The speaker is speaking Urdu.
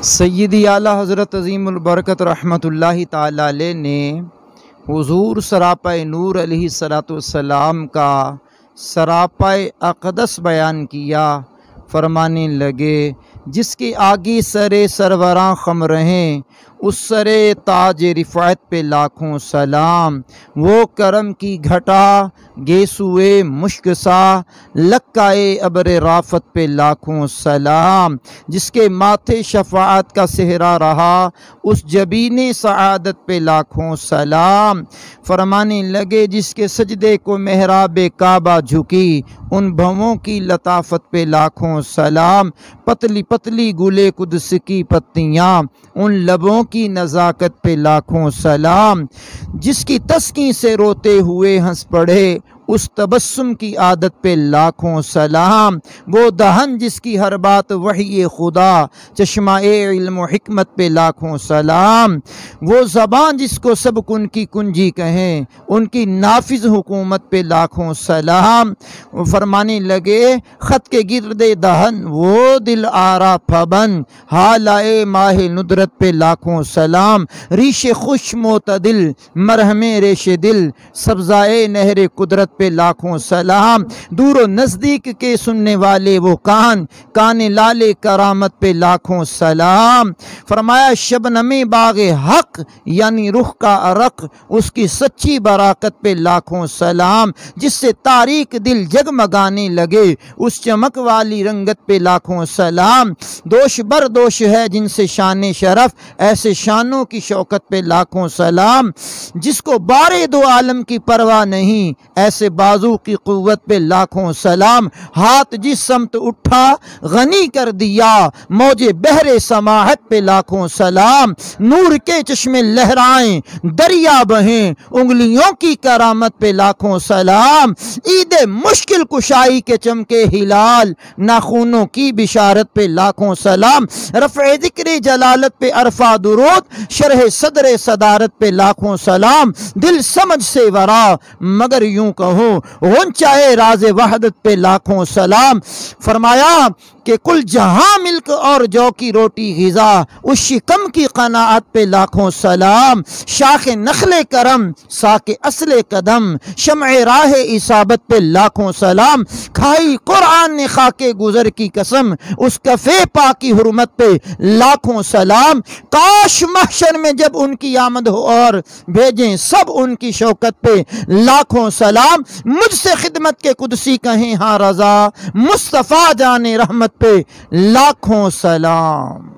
سیدی اعلیٰ حضرت عظیم البرکت رحمۃ اللہ تعالی علیہ نے حضور سراپۂ نور علیہ السلام کا سراپۂ اقدس بیان کیا، فرمانے لگے جس کے آگے سروراں خم رہیں، اس سر تاج رفعت پہ لاکھوں سلام۔ وہ کرم کی گھٹا گیسوئے مشک سا، لکائے ابر رافت پہ لاکھوں سلام۔ جس کے ماتھے شفاعت کا صحرا رہا، اس جبین سعادت پہ لاکھوں سلام۔ فرمانے لگے جس کے سجدے کو محراب کعبہ جھکی، ان بھووں کی لطافت پہ لاکھوں سلام۔ پتلی پتلی گلے قدس کی پتیاں، ان لبوں کی نزاکت پہ لاکھوں سلام۔ جس کی تسکین سے روتے ہوئے ہنس پڑے، اس تبسم کی عادت پہ لاکھوں سلام۔ وہ دہن جس کی ہر بات وحی خدا، چشمہ علم و حکمت پہ لاکھوں سلام۔ وہ زبان جس کو سب کن کی کنجی کہیں، ان کی نافذ حکومت پہ لاکھوں سلام۔ فرمانے لگے خط کے گرد دہن وہ دل آرا پھبن، حالائے ماہ ندرت پہ لاکھوں سلام۔ ریش خوش معتدل مرہم ریش دل، سبزائے نہر قدرت پہ لاکھوں سلام۔ دور و نزدیک کے سننے والے وہ کان لال کرامت پہ لاکھوں سلام۔ فرمایا شبنم باغ حق یعنی رخ کا عرق، اس کی سچی براکت پہ لاکھوں سلام۔ جس سے تاریک دل جگمگانے لگے، اس چمک والی رنگت پہ لاکھوں سلام۔ دوش بر دوش ہے جن سے شان شرف، ایسے شانوں کی شوکت پہ لاکھوں سلام۔ جس کو بارے دو عالم کی پرواہ نہیں، ایسے بازو کی قوت پہ لاکھوں سلام۔ ہاتھ جس سمت اٹھا غنی کر دیا، موج بحر سماحت پہ لاکھوں سلام۔ نور کے چشمے لہرائیں دریا بہیں، انگلیوں کی کرامت پہ لاکھوں سلام۔ عید مشکل کشائی کے چمکے ہلال، ناخونوں کی بشارت پہ لاکھوں سلام۔ رفع ذکر جلالت پہ عرفہ درود، شرح صدر صدارت پہ لاکھوں سلام۔ دل سمجھ سے ورا مگر یوں کہو غنچۂ راز وحدت پہ لاکھوں سلام۔ فرمایا کہ کل جہاں ملک اور جو کی روٹی غذا، اس شکم کی قناعت پہ لاکھوں سلام۔ شاخ نخل کرم ساک اصل قدم، شمع راہ اصابت پہ لاکھوں سلام۔ کھائی قرآن نے خاک گزر کی قسم، اس کفے پاک کی حرمت پہ لاکھوں سلام۔ کاش محشر میں جب ان کی آمد ہو اور بھیجیں سب ان کی شوکت پہ لاکھوں سلام۔ مجھ سے خدمت کے قدسی کہیں ہاں رضا، مصطفیٰ جان رحمت پہ لاکھوں سلام۔